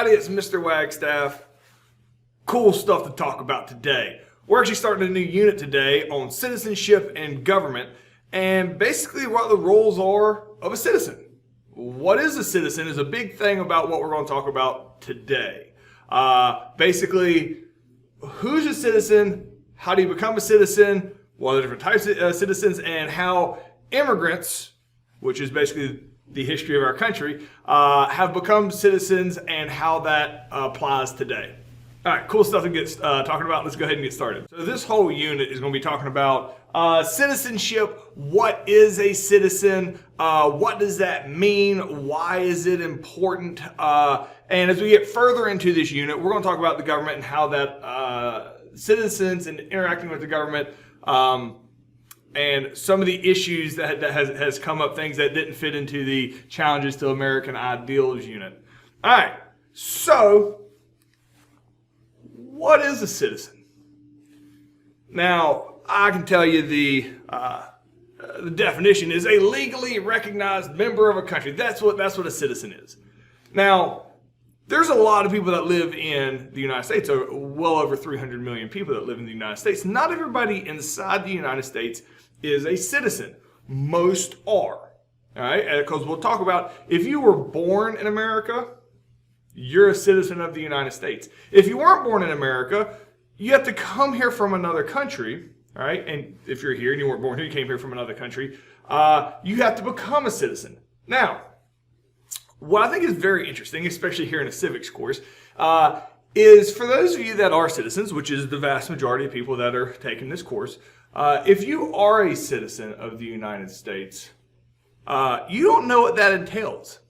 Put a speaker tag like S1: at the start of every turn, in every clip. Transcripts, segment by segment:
S1: everybody, it's Mr. Wagstaff. Cool stuff to talk about today. We're actually starting a new unit today on citizenship and government, and basically what the roles are of a citizen. What is a citizen is a big thing about what we're going to talk about today. Basically, who's a citizen, how do you become a citizen, what are the different types of citizens, and how immigrants, which is basically the history of our country, have become citizens and how that applies today. All right, cool stuff to get talking about. Let's go ahead and get started. So this whole unit is going to be talking about citizenship. What is a citizen? What does that mean? Why is it important? And as we get further into this unit, we're going to talk about the government and how that citizens and interacting with the government and some of the issues that has come up, things that didn't fit into the challenges to American ideals unit. All right, so what is a citizen? Now, I can tell you the definition is a legally recognized member of a country. That's what a citizen is. Now, there's a lot of people that live in the United States, well over 300 million people that live in the United States. Not everybody inside the United States is a citizen. Most are, all right? Because we'll talk about if you were born in America, you're a citizen of the United States. If you weren't born in America, you have to come here from another country, all right? And if you're here and you weren't born here, you came here from another country, you have to become a citizen. Now, what I think is very interesting, especially here in a civics course, is for those of you that are citizens, which is the vast majority of people that are taking this course, if you are a citizen of the United States, you don't know what that entails.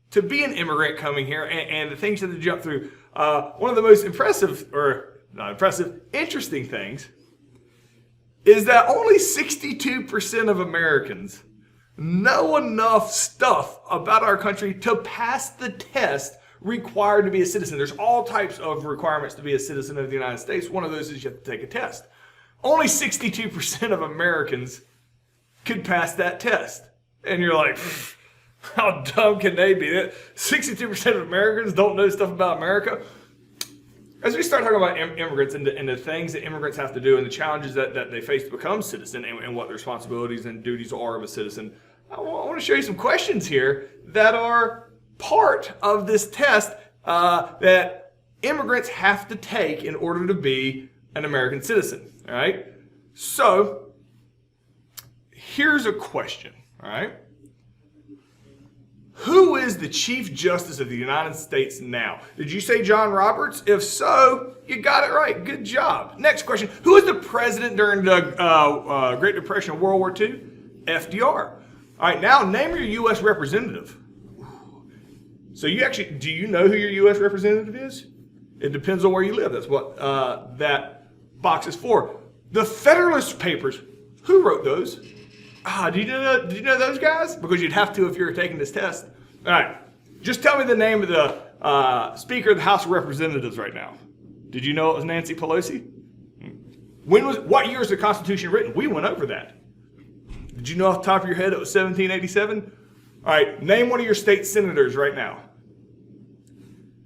S1: To be an immigrant coming here and the things you have to jump through, one of the most interesting things is that only 62% of Americans know enough stuff about our country to pass the test required to be a citizen. There's all types of requirements to be a citizen of the United States. One of those is you have to take a test. Only 62% of Americans could pass that test. And you're like, how dumb can they be? 62% of Americans don't know stuff about America. As we start talking about immigrants and the things that immigrants have to do and the challenges that they face to become citizen and what the responsibilities and duties are of a citizen, I want to show you some questions here that are part of this test that immigrants have to take in order to be an American citizen. All right? So, here's a question. All right? Who is the Chief Justice of the United States now? Did you say John Roberts? If so, you got it right. Good job. Next question. Who was the president during the Great Depression of World War II? FDR. All right, now name your U.S. representative. So do you know who your U.S. representative is? It depends on where you live. That's what that box is for. The Federalist Papers. Who wrote those? Did you know those guys? Because you'd have to if you were taking this test. All right. Just tell me the name of the Speaker of the House of Representatives right now. Did you know it was Nancy Pelosi? What year is the Constitution written? We went over that. Did you know off the top of your head it was 1787? All right. Name one of your state senators right now.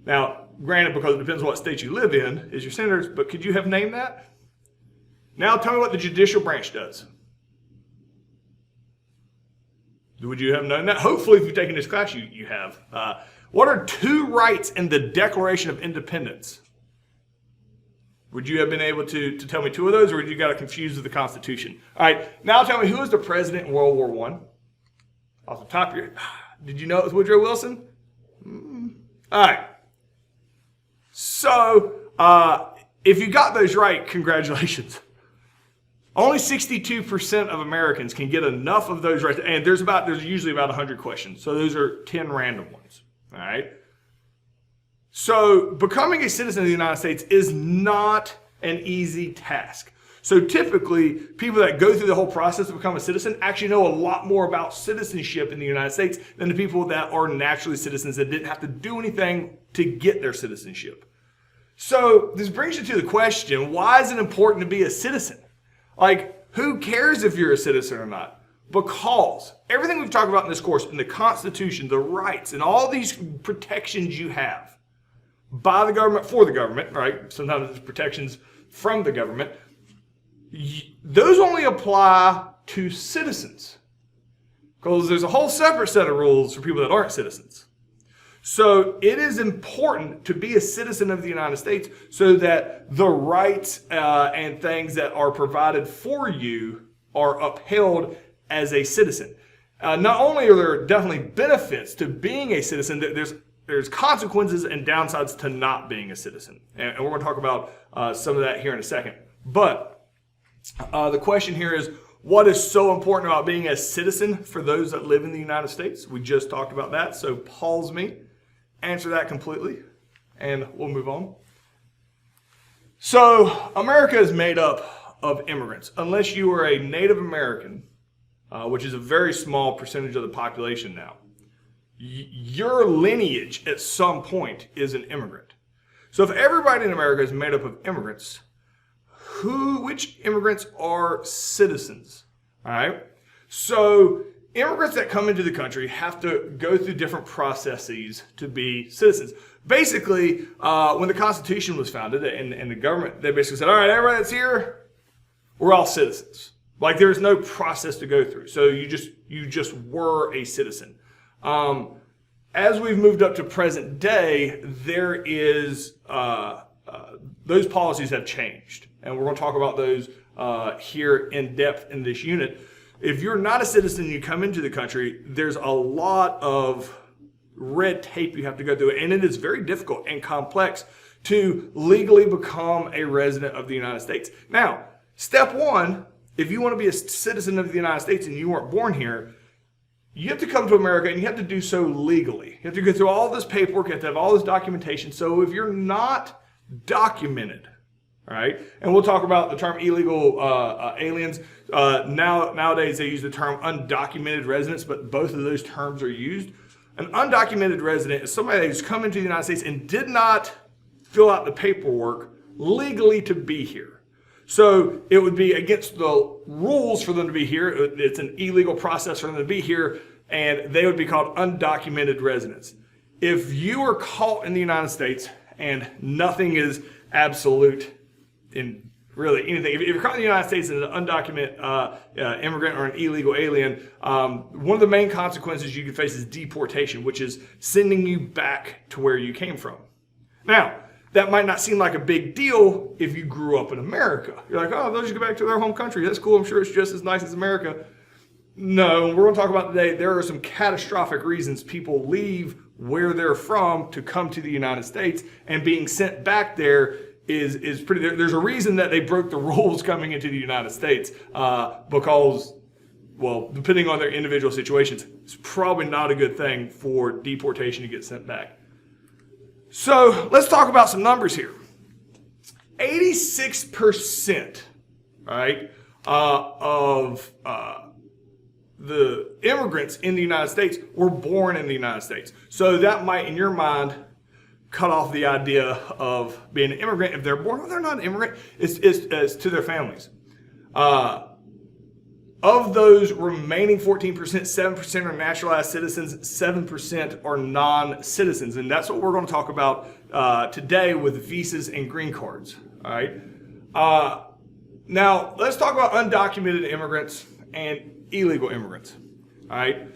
S1: Now, granted, because it depends on what state you live in, is your senators, but could you have named that? Now tell me what the judicial branch does. Would you have known that? Hopefully, if you've taken this class, you have. What are two rights in the Declaration of Independence? Would you have been able to tell me two of those, or would you got it confused with the Constitution? All right, now tell me, who was the president in World War I? Off the top of your head. Did you know it was Woodrow Wilson? All right. So, if you got those right, congratulations. Only 62% of Americans can get enough of those right, and there's usually about 100 questions. So those are 10 random ones. All right. So becoming a citizen of the United States is not an easy task. So typically, people that go through the whole process to become a citizen actually know a lot more about citizenship in the United States than the people that are naturally citizens that didn't have to do anything to get their citizenship. So this brings you to the question, why is it important to be a citizen? Like, who cares if you're a citizen or not? Because everything we've talked about in this course, in the Constitution, the rights, and all these protections you have, by the government for the government, right? Sometimes it's protections from the government. Those only apply to citizens, because there's a whole separate set of rules for people that aren't citizens. So it is important to be a citizen of the United States so that the rights and things that are provided for you are upheld as a citizen. Not only are there definitely benefits to being a citizen, there's consequences and downsides to not being a citizen. And we're going to talk about some of that here in a second. But the question here is, what is so important about being a citizen for those that live in the United States? We just talked about that, so pause me, answer that completely, and we'll move on. So America is made up of immigrants. Unless you are a Native American, which is a very small percentage of the population now, your lineage at some point is an immigrant. So if everybody in America is made up of immigrants, which immigrants are citizens? All right. So immigrants that come into the country have to go through different processes to be citizens. Basically, when the Constitution was founded and the government, they basically said, all right, everybody that's here, we're all citizens. Like, there's no process to go through. So you just were a citizen. As we've moved up to present day, there is those policies have changed. And we're going to talk about those here in depth in this unit. If you're not a citizen and you come into the country, there's a lot of red tape you have to go through. And it is very difficult and complex to legally become a resident of the United States. Now, step one, if you want to be a citizen of the United States and you weren't born here, you have to come to America and you have to do so legally. You have to go through all this paperwork, you have to have all this documentation. So if you're not documented, all right, and we'll talk about the term illegal aliens. Nowadays they use the term undocumented residents, but both of those terms are used. An undocumented resident is somebody who's come into the United States and did not fill out the paperwork legally to be here. So it would be against the rules for them to be here. It's an illegal process for them to be here, and they would be called undocumented residents. If you are caught in the United States and nothing is absolute in really anything, if you're caught in the United States as an undocumented immigrant or an illegal alien, one of the main consequences you can face is deportation, which is sending you back to where you came from. Now, that might not seem like a big deal if you grew up in America. You're like, oh, they'll just go back to their home country. That's cool. I'm sure it's just as nice as America. No, we're going to talk about today, there are some catastrophic reasons people leave where they're from to come to the United States, and being sent back there is pretty, there's a reason that they broke the rules coming into the United States because, well, depending on their individual situations, it's probably not a good thing for deportation to get sent back. So let's talk about some numbers here. 86%, right, of the immigrants in the United States were born in the United States. So that might, in your mind, cut off the idea of being an immigrant. If they're born, well, they're not an immigrant. It's to their families. Of those remaining 14%, 7% are naturalized citizens, 7% are non-citizens. And that's what we're going to talk about today with visas and green cards. All right. Now, let's talk about undocumented immigrants and illegal immigrants. All right.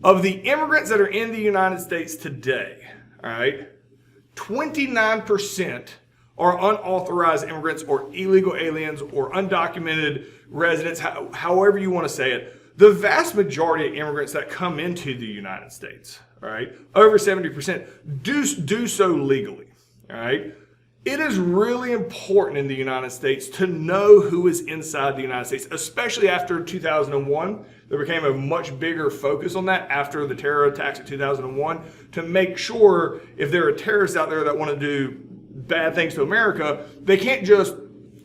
S1: Of the immigrants that are in the United States today, all right, 29% are unauthorized immigrants or illegal aliens or undocumented residents, however you want to say it. The vast majority of immigrants that come into the United States, all right, over 70%, do so legally, all right? It is really important in the United States to know who is inside the United States, especially after 2001. There became a much bigger focus on that after the terror attacks of 2001 to make sure if there are terrorists out there that want to do bad things to America, they can't just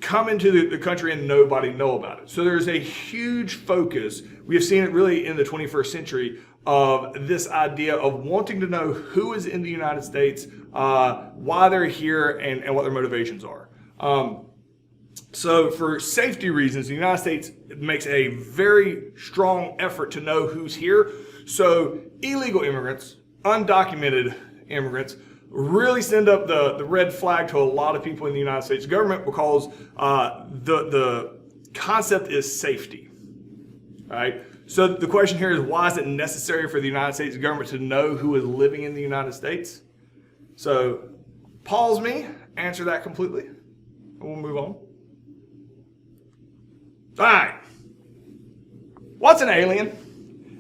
S1: come into the country and nobody know about it. So there's a huge focus. We have seen it really in the 21st century of this idea of wanting to know who is in the United States, why they're here, and what their motivations are. So for safety reasons, the United States makes a very strong effort to know who's here. So illegal immigrants, undocumented immigrants, really send up the red flag to a lot of people in the United States government because the concept is safety. All right. So the question here is, why is it necessary for the United States government to know who is living in the United States? So pause me, answer that completely, and we'll move on. All right. What's an alien?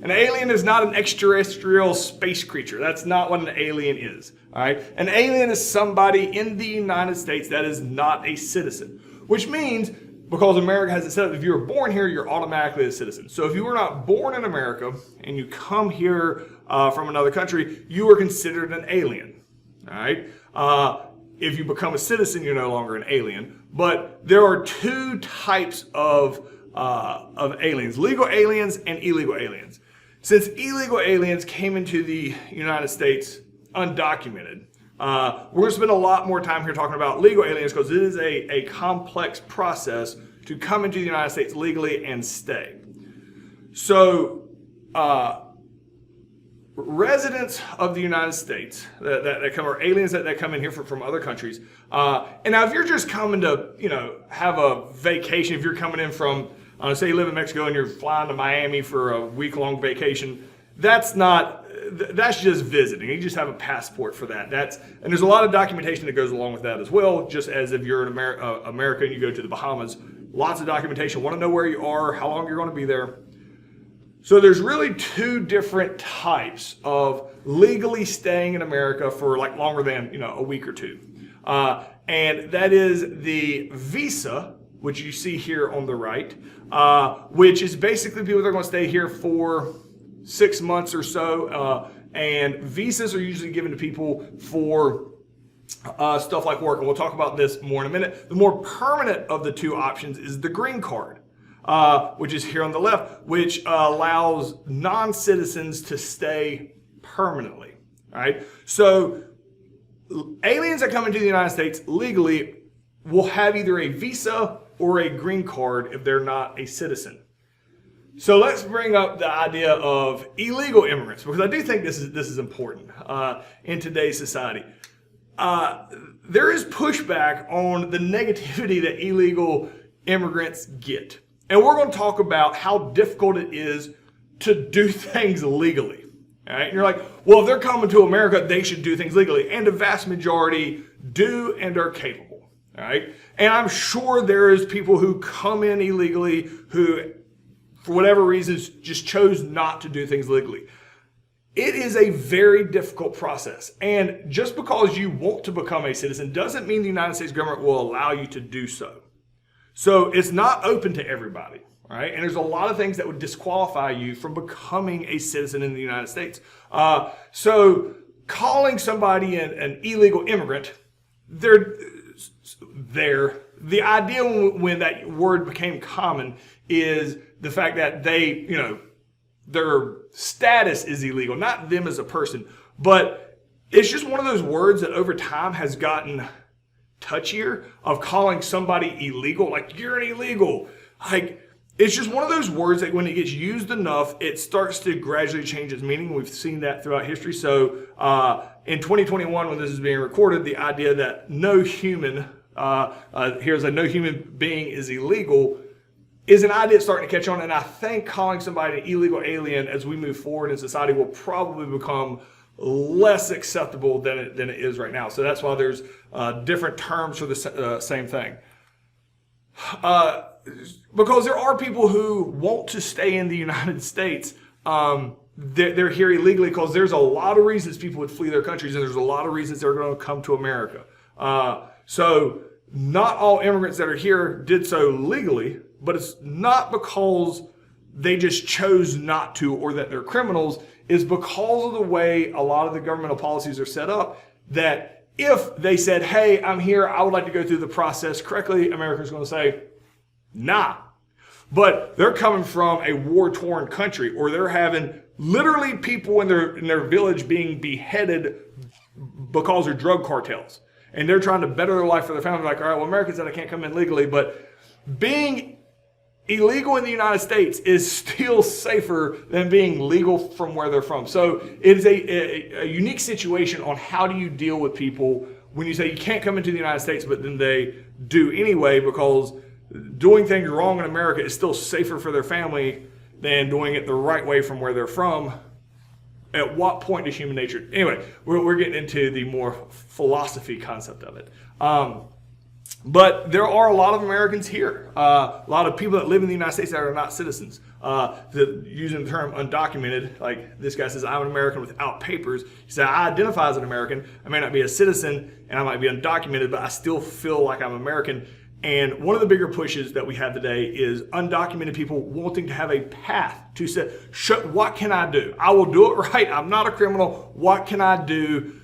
S1: An alien is not an extraterrestrial space creature. That's not what an alien is. All right. An alien is somebody in the United States that is not a citizen, which means, because America has it set up, if you were born here, you're automatically a citizen. So if you were not born in America and you come here from another country, you are considered an alien. All right. If you become a citizen, you're no longer an alien. But there are two types of aliens: legal aliens and illegal aliens. Since illegal aliens came into the United States undocumented, we're going to spend a lot more time here talking about legal aliens because it is a complex process to come into the United States legally and stay. So, residents of the United States that come, or aliens that come in here from other countries, and now if you're just coming to have a vacation, if you're coming in from say you live in Mexico and you're flying to Miami for a week-long vacation, that's just visiting. You just have a passport for that. And there's a lot of documentation that goes along with that as well. Just as if you're in America and you go to the Bahamas, lots of documentation. Want to know where you are, how long you're going to be there. So there's really two different types of legally staying in America for like longer than a week or two, and that is the visa, which you see here on the right, which is basically people that are going to stay here for 6 months or so, and visas are usually given to people for stuff like work, and we'll talk about this more in a minute. The more permanent of the two options is the green card, which is here on the left, which allows non-citizens to stay permanently. All right, so aliens that come into the United States legally will have either a visa or a green card if they're not a citizen. So let's bring up the idea of illegal immigrants, because I do think this is important in today's society. There is pushback on the negativity that illegal immigrants get. And we're going to talk about how difficult it is to do things legally. All right? And you're like, well, if they're coming to America, they should do things legally. And the vast majority do and are capable. All right? And I'm sure there is people who come in illegally who, for whatever reasons, just chose not to do things legally. It is a very difficult process. And just because you want to become a citizen doesn't mean the United States government will allow you to do so. So it's not open to everybody. All right? And there's a lot of things that would disqualify you from becoming a citizen in the United States. So calling somebody an illegal immigrant, the idea when that word became common is the fact that their status is illegal, not them as a person, but it's just one of those words that over time has gotten touchier of calling somebody illegal, like you're an illegal. Like, it's just one of those words that when it gets used enough, it starts to gradually change its meaning. We've seen that throughout history. So in 2021, when this is being recorded, the idea that no human being is illegal is an idea that's starting to catch on. And I think calling somebody an illegal alien as we move forward in society will probably become less acceptable than it is right now. So that's why there's different terms for the same thing. Because there are people who want to stay in the United States. They're here illegally because there's a lot of reasons people would flee their countries, and there's a lot of reasons they're going to come to America. So not all immigrants that are here did so legally, but it's not because they just chose not to or that they're criminals. It's because of the way a lot of the governmental policies are set up that if they said, hey, I'm here, I would like to go through the process correctly, America's going to say, nah. But they're coming from a war-torn country, or they're having literally people in their village being beheaded because they're drug cartels. And they're trying to better their life for their family. Like, all right, well, America said I can't come in legally, but being illegal in the United States is still safer than being legal from where they're from. So it is a unique situation on how do you deal with people when you say you can't come into the United States, but then they do anyway, because doing things wrong in America is still safer for their family than doing it the right way from where they're from. At what point does human nature... Anyway, we're getting into the more philosophy concept of it. But there are a lot of Americans here, a lot of people that live in the United States that are not citizens. Using the term undocumented, like this guy says, I'm an American without papers. He said, I identify as an American. I may not be a citizen and I might be undocumented, but I still feel like I'm American. And one of the bigger pushes that we have today is undocumented people wanting to have a path to say, what can I do? I will do it right. I'm not a criminal. What can I do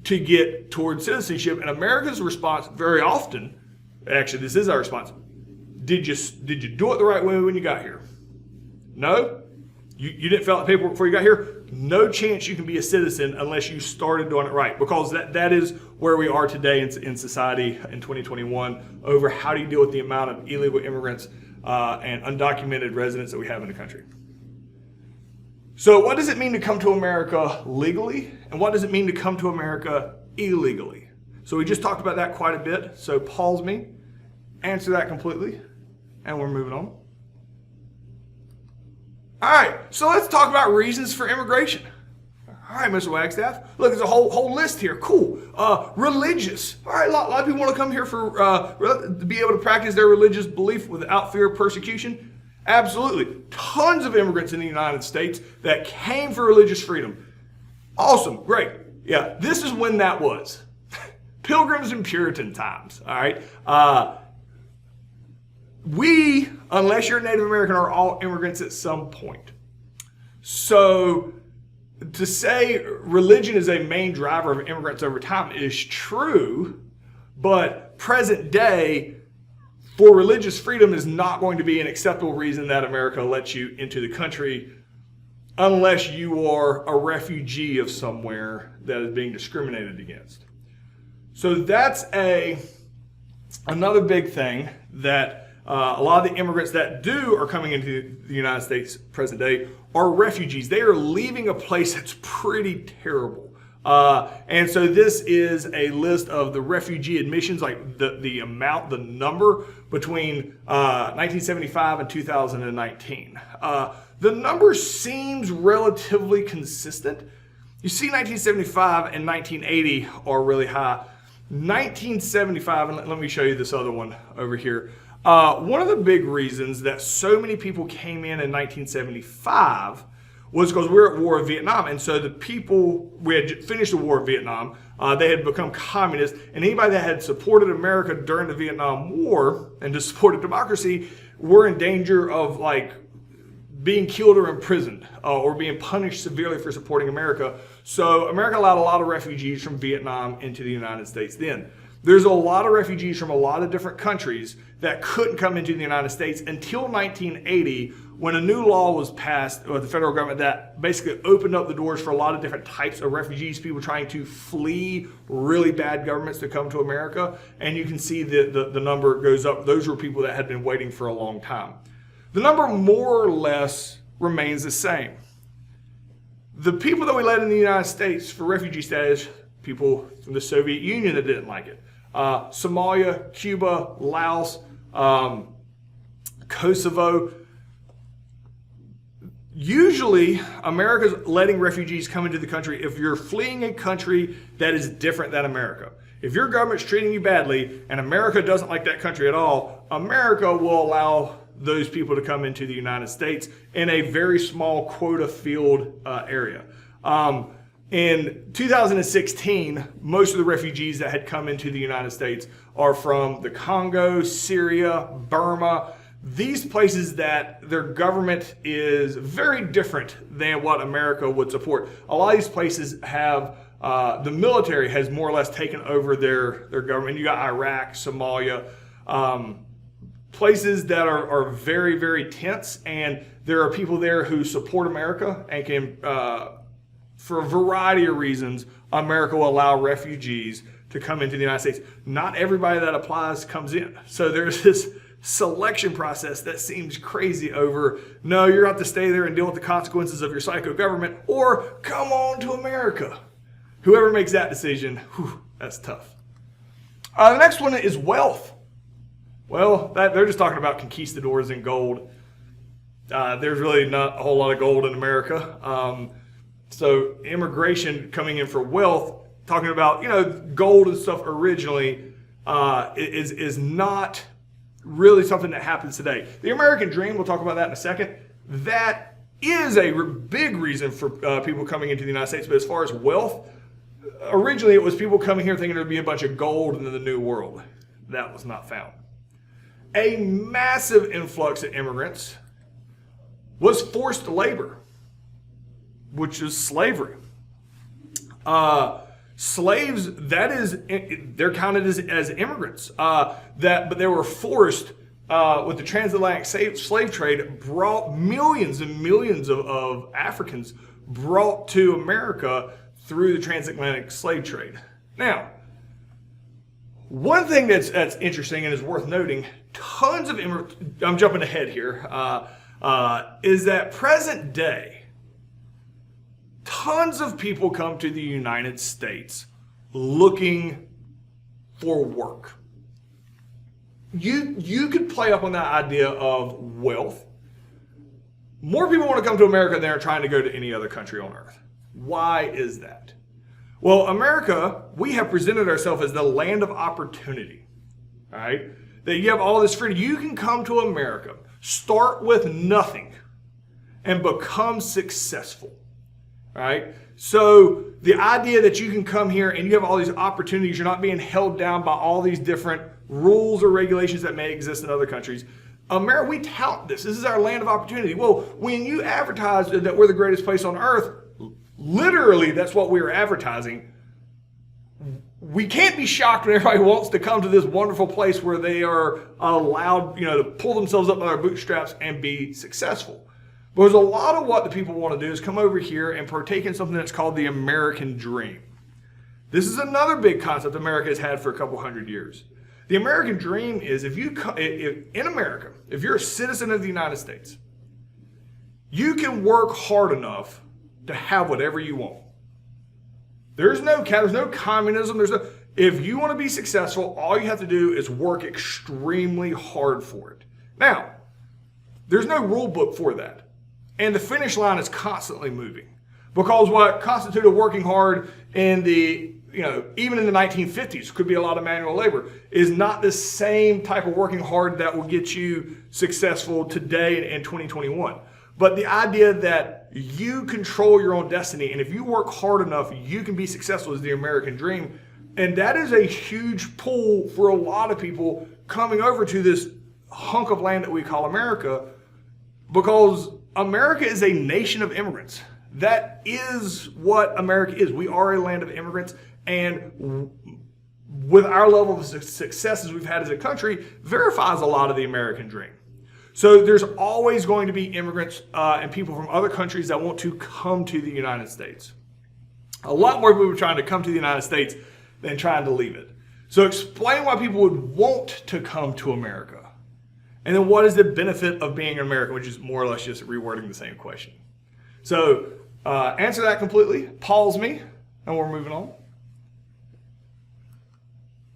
S1: to get towards citizenship? And America's response very often, actually this is our response, did you do it the right way when you got here? No? You didn't fill out the paperwork before you got here? No chance you can be a citizen unless you started doing it right, because that is where we are today in society in 2021 over how do you deal with the amount of illegal immigrants and undocumented residents that we have in the country. So what does it mean to come to America legally? And what does it mean to come to America illegally? So we just talked about that quite a bit. So pause me, answer that completely, and we're moving on. All right, so let's talk about reasons for immigration. All right, Mr. Wagstaff. Look, there's a whole list here. Cool. Religious. All right, a lot of people want to come here for to be able to practice their religious belief without fear of persecution. Absolutely. Tons of immigrants in the United States that came for religious freedom. Awesome. Great. Yeah, this is when that was. Pilgrims and Puritan times. All right. We, unless you're a Native American, are all immigrants at some point. So to say religion is a main driver of immigrants over time is true, but present day, for religious freedom is not going to be an acceptable reason that America lets you into the country unless you are a refugee of somewhere that is being discriminated against. So that's another big thing that a lot of the immigrants that are coming into the United States present day are refugees. They are leaving a place that's pretty terrible. And so this is a list of the refugee admissions, like the number between 1975 and 2019. The number seems relatively consistent. You see 1975 and 1980 are really high. 1975, and let me show you this other one over here. One of the big reasons that so many people came in 1975 was because we were at war with Vietnam. And so the people, we had finished the war of Vietnam, they had become communist, and anybody that had supported America during the Vietnam War and just supported democracy were in danger of being killed or imprisoned or being punished severely for supporting America. So America allowed a lot of refugees from Vietnam into the United States then. There's a lot of refugees from a lot of different countries that couldn't come into the United States until 1980, when a new law was passed with the federal government that basically opened up the doors for a lot of different types of refugees, people trying to flee really bad governments to come to America. And you can see the number goes up. Those were people that had been waiting for a long time. The number more or less remains the same. The people that we let in the United States for refugee status, people from the Soviet Union that didn't like it. Somalia, Cuba, Laos, Kosovo. Usually, America's letting refugees come into the country if you're fleeing a country that is different than America. If your government's treating you badly and America doesn't like that country at all, America will allow those people to come into the United States in a very small quota-filled area. In 2016, most of the refugees that had come into the United States are from the Congo, Syria, Burma, these places that their government is very different than what America would support. A lot of these places have, the military has more or less taken over their government. You got Iraq, Somalia, places that are very, very tense, and there are people there who support America and can, for a variety of reasons, America will allow refugees to come into the United States. Not everybody that applies comes in. So there's this selection process that seems crazy over, no, you're going to have to stay there and deal with the consequences of your psycho government, or come on to America. Whoever makes that decision, that's tough. The next one is wealth. Well, they're just talking about conquistadors and gold. There's really not a whole lot of gold in America. So immigration coming in for wealth, talking about, gold and stuff originally, is not really something that happens today. The American dream, we'll talk about that in a second, that is a big reason for people coming into the United States. But as far as wealth, originally it was people coming here thinking there'd be a bunch of gold in the New World. That was not found. A massive influx of immigrants was forced labor, which is slavery. Slaves, they're counted as immigrants. But they were forced with the transatlantic slave trade, brought millions and millions of Africans brought to America through the transatlantic slave trade. Now, one thing that's interesting and is worth noting, tons of immigrants, I'm jumping ahead here, is that present day, tons of people come to the United States looking for work. You could play up on that idea of wealth. More people want to come to America than are trying to go to any other country on earth. Why is that? Well, America, we have presented ourselves as the land of opportunity. All right? That you have all this freedom. You can come to America, start with nothing, and become successful. All right. So the idea that you can come here and you have all these opportunities, you're not being held down by all these different rules or regulations that may exist in other countries. America, we tout this. This is our land of opportunity. Well, when you advertise that we're the greatest place on earth, literally that's what we're advertising. We can't be shocked when everybody wants to come to this wonderful place where they are allowed, to pull themselves up by their bootstraps and be successful. Because a lot of what the people want to do is come over here and partake in something that's called the American dream. This is another big concept America has had for a couple hundred years. The American dream is if in America, if you're a citizen of the United States, you can work hard enough to have whatever you want. There's no communism. If you want to be successful, all you have to do is work extremely hard for it. Now, there's no rule book for that. And the finish line is constantly moving. Because what constituted working hard in even in the 1950s, could be a lot of manual labor, is not the same type of working hard that will get you successful today in 2021. But the idea that you control your own destiny, and if you work hard enough, you can be successful is the American dream. And that is a huge pull for a lot of people coming over to this hunk of land that we call America, because America is a nation of immigrants. That is what America is. We are a land of immigrants, and with our level of successes we've had as a country, verifies a lot of the American dream. So there's always going to be immigrants and people from other countries that want to come to the United States. A lot more people are trying to come to the United States than trying to leave it. So explain why people would want to come to America. And then what is the benefit of being an American, which is more or less just rewording the same question. So answer that completely, pause me, and we're moving on.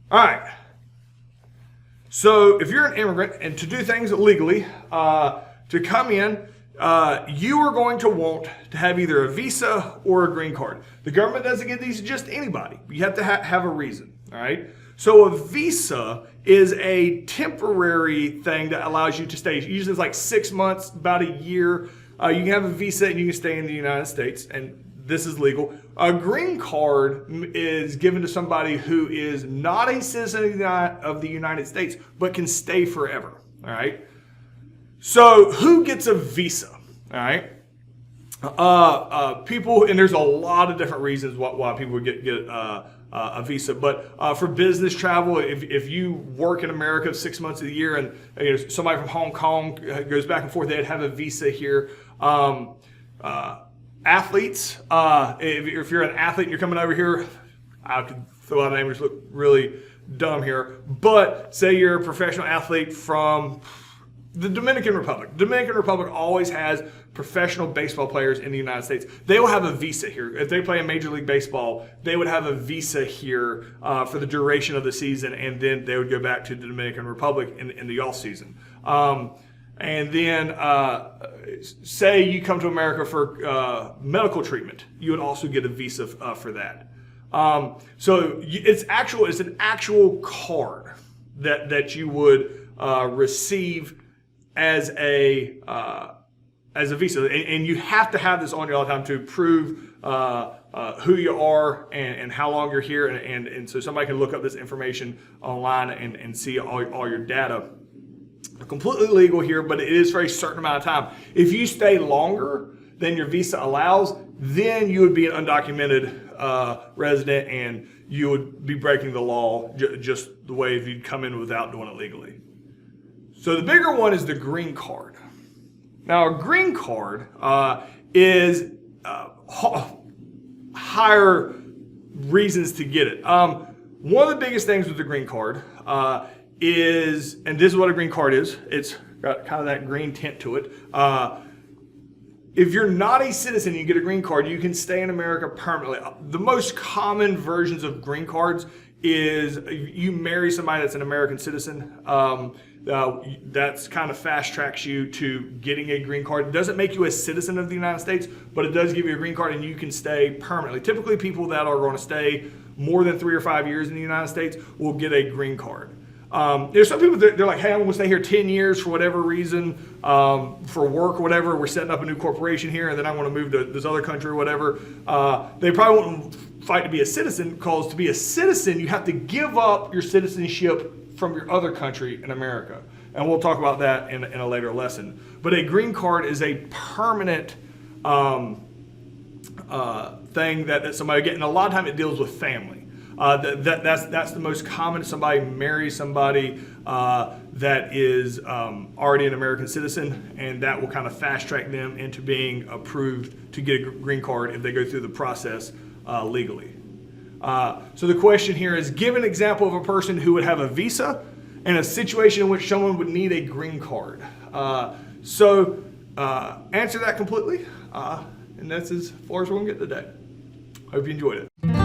S1: All right. So if you're an immigrant and to do things legally, to come in, you are going to want to have either a visa or a green card. The government doesn't give these to just anybody. You have to have a reason, all right? So a visa is a temporary thing that allows you to stay. Usually it's like 6 months, about a year. You can have a visa and you can stay in the United States, and this is legal. A green card is given to somebody who is not a citizen of the United States, but can stay forever, all right? So who gets a visa, all right? People, and there's a lot of different reasons why people would get a visa, but for business travel, if you work in America 6 months of the year and somebody from Hong Kong goes back and forth, they'd have a visa here. Athletes, if you're an athlete and you're coming over here, I could throw out names which look really dumb here, but say you're a professional athlete from the Dominican Republic. The Dominican Republic always has professional baseball players in the United States. They will have a visa here. If they play in Major League Baseball, they would have a visa here for the duration of the season, and then they would go back to the Dominican Republic in the off season. And then say you come to America for medical treatment, you would also get a visa for that. So it's an actual card that you would receive as a visa, and you have to have this on you all the time to prove who you are and how long you're here, and so somebody can look up this information online and see all your data. Completely legal here, but it is for a certain amount of time. If you stay longer than your visa allows, then you would be an undocumented resident, and you would be breaking the law just the way if you'd come in without doing it legally. So the bigger one is the green card. Now, a green card is higher reasons to get it. One of the biggest things with the green card is, and this is what a green card is, it's got kind of that green tint to it. If you're not a citizen and you get a green card, you can stay in America permanently. The most common versions of green cards is you marry somebody that's an American citizen. That's kind of fast tracks you to getting a green card. It doesn't make you a citizen of the United States, but it does give you a green card and you can stay permanently. Typically, people that are going to stay more than 3 or 5 years in the United States will get a green card. There's some people that they're like, hey, I'm going to stay here 10 years for whatever reason, for work or whatever. We're setting up a new corporation here, and then I want to move to this other country or whatever. They probably won't fight to be a citizen, because to be a citizen, you have to give up your citizenship from your other country in America. And we'll talk about that in a later lesson. But a green card is a permanent thing that somebody gets, and a lot of time it deals with family. That's the most common. Somebody marries somebody that is already an American citizen, and that will kind of fast track them into being approved to get a green card if they go through the process legally. So the question here is, give an example of a person who would have a visa and a situation in which someone would need a green card. So answer that completely, and that's as far as we're going to get today. Hope you enjoyed it.